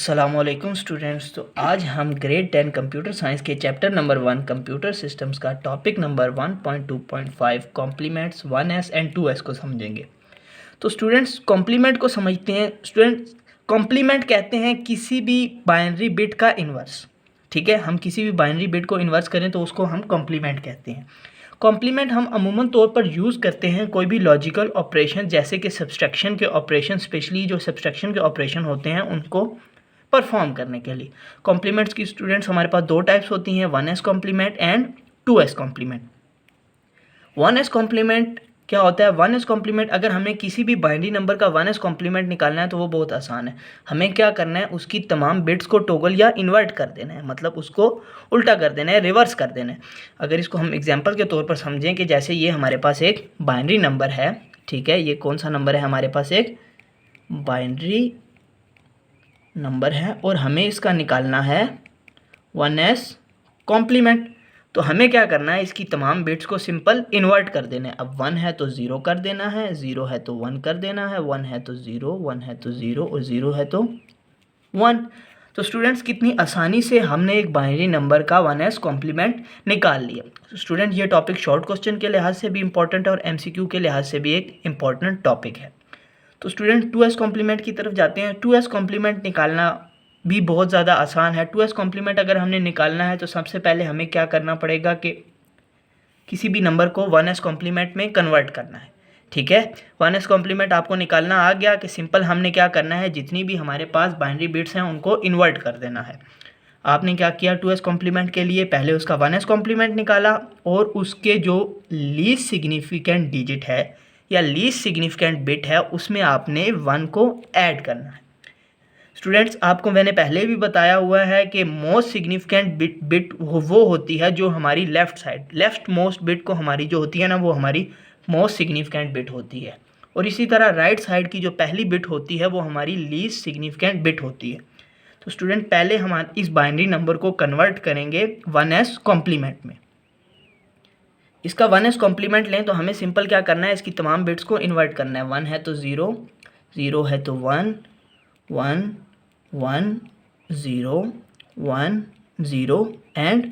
अस्सलामुअलैकुम स्टूडेंट्स। तो आज हम ग्रेड 10 कंप्यूटर साइंस के चैप्टर नंबर 1 कंप्यूटर सिस्टम्स का topic number 1.2.5 complements 1s and 2s को समझेंगे। तो स्टूडेंट्स कॉम्प्लीमेंट को समझते हैं। स्टूडेंट्स कॉम्प्लीमेंट कहते हैं किसी भी बाइनरी बिट का इन्वर्स। ठीक है, हम किसी भी बाइनरी बिट को इन्वर्स करें तो उसको हम कॉम्प्लीमेंट कहते हैं। कॉम्प्लीमेंट हम अमूमन तौर पर यूज़ करते हैं कोई भी लॉजिकल ऑपरेशन जैसे कि सब्सट्रैक्शन के ऑपरेशन, स्पेशली जो सब्सट्रैक्शन के ऑपरेशन होते हैं उनको परफॉर्म करने के लिए। कॉम्प्लीमेंट्स की स्टूडेंट्स हमारे पास दो टाइप्स होती हैं, 1s complement and 2s complement. 1s complement क्या होता है? 1s कॉम्प्लीमेंट अगर हमें किसी भी बाइनरी नंबर का 1s कॉम्प्लीमेंट निकालना है तो वो बहुत आसान है। हमें क्या करना है, उसकी तमाम बिट्स को टॉगल या इन्वर्ट कर देना है, मतलब उसको उल्टा कर देना है, रिवर्स कर देना है। अगर इसको हम एग्जांपल के तौर पर समझें कि जैसे ये हमारे पास एक बाइनरी नंबर है, ठीक है, ये कौन सा नंबर है? हमारे पास एक बाइनरी नंबर है और हमें इसका निकालना है 1s कॉम्प्लीमेंट। तो हमें क्या करना है, इसकी तमाम बिट्स को सिंपल इन्वर्ट कर देना है। अब 1 है तो 0 कर देना है, 0 है तो 1 कर देना है, 1 है तो 0, 1 है तो 0 और 0 है तो 1। तो स्टूडेंट्स कितनी आसानी से हमने एक बाइनरी नंबर का 1s कॉम्प्लीमेंट निकाल लिया। स्टूडेंट ये टॉपिक शॉर्ट क्वेश्चन के लिहाज से भी इंपॉर्टेंट है और MCQ के लिहाज से भी एक इम्पॉर्टेंट टॉपिक है। तो स्टूडेंट 2s कॉम्प्लीमेंट की तरफ जाते हैं। 2s कॉम्प्लीमेंट निकालना भी बहुत ज़्यादा आसान है। 2s कॉम्प्लीमेंट अगर हमने निकालना है तो सबसे पहले हमें क्या करना पड़ेगा कि किसी भी नंबर को 1s कॉम्प्लीमेंट में कन्वर्ट करना है। ठीक है, 1s कॉम्प्लीमेंट आपको निकालना आ गया कि सिंपल हमने क्या करना है, जितनी भी हमारे पास बाइनरी बिट्स हैं उनको इन्वर्ट कर देना है। आपने क्या किया, 2s कॉम्प्लीमेंट के लिए पहले उसका 1s कॉम्प्लीमेंट निकाला और उसके जो लीस्ट सिग्निफिकेंट डिजिट है या लीस्ट सिग्निफिकेंट बिट है उसमें आपने 1 को ऐड करना है। स्टूडेंट्स आपको मैंने पहले भी बताया हुआ है कि मोस्ट सिग्निफिकेंट बिट वो होती है जो हमारी लेफ्ट मोस्ट बिट को हमारी जो होती है ना, वो हमारी मोस्ट सिग्निफिकेंट बिट होती है। और इसी तरह राइट साइड की जो पहली बिट होती है वो हमारी लीस्ट सिग्निफिकेंट बिट होती है। तो स्टूडेंट पहले हम इस बाइनरी नंबर को कन्वर्ट करेंगे 1s कॉम्प्लीमेंट में। इसका 1s कॉम्प्लीमेंट लें तो हमें सिंपल क्या करना है, इसकी तमाम बिट्स को इन्वर्ट करना है। 1 है तो 0, 0 है तो 1, 1, 1, 0, 1, 0 एंड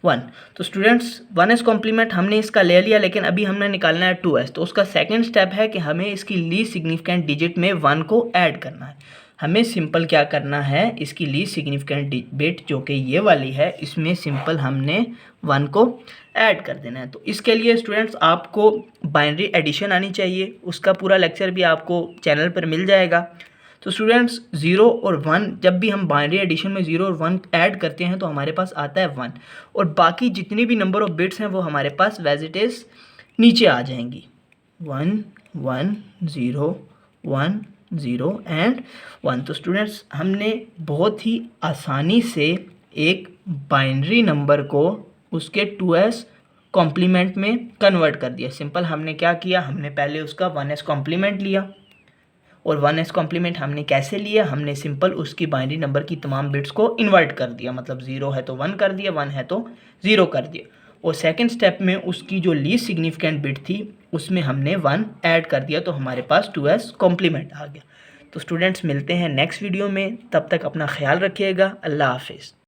1। तो स्टूडेंट्स 1s कॉम्प्लीमेंट हमने इसका ले लिया, लेकिन अभी हमने निकालना है 2s। तो उसका सेकंड स्टेप है कि हमें इसकी लीस्ट सिग्निफिकेंट डिजिट में 1 को ऐड करना है। हमें सिंपल क्या करना है, इसकी लीस्ट सिग्निफिकेंट बिट जो कि ये वाली है, इसमें सिंपल हमने 1 को ऐड कर देना है। तो इसके लिए स्टूडेंट्स आपको बाइनरी एडिशन आनी चाहिए, उसका पूरा लेक्चर भी आपको चैनल पर मिल जाएगा। तो स्टूडेंट्स 0 और 1, जब भी हम बाइनरी एडिशन में 0 और 1 ऐड करते हैं तो हमारे पास आता है 1 और बाकी जितनी भी नंबर ऑफ बिट्स हैं वो हमारे पास एज इट इज़ नीचे आ जाएंगी। 1, 1, 0, 1, 0 एंड 1। तो स्टूडेंट्स हमने बहुत ही आसानी से एक बाइनरी नंबर को उसके 2s कॉम्प्लीमेंट में कन्वर्ट कर दिया। सिंपल हमने क्या किया, हमने पहले उसका 1s कॉम्प्लीमेंट लिया और 1s कॉम्प्लीमेंट हमने कैसे लिया, हमने सिंपल उसकी बाइनरी नंबर की तमाम बिट्स को इन्वर्ट कर दिया, मतलब 0 है तो 1 कर दिया, 1 है तो 0 कर दिया। और सेकंड स्टेप में उसकी जो लीस्ट सिग्निफिकेंट बिट थी उसमें हमने 1 ऐड कर दिया, तो हमारे पास 2s कॉम्प्लीमेंट आ गया। तो स्टूडेंट्स मिलते हैं नेक्स्ट वीडियो में, तब तक अपना ख्याल रखिएगा। अल्लाह हाफिज़।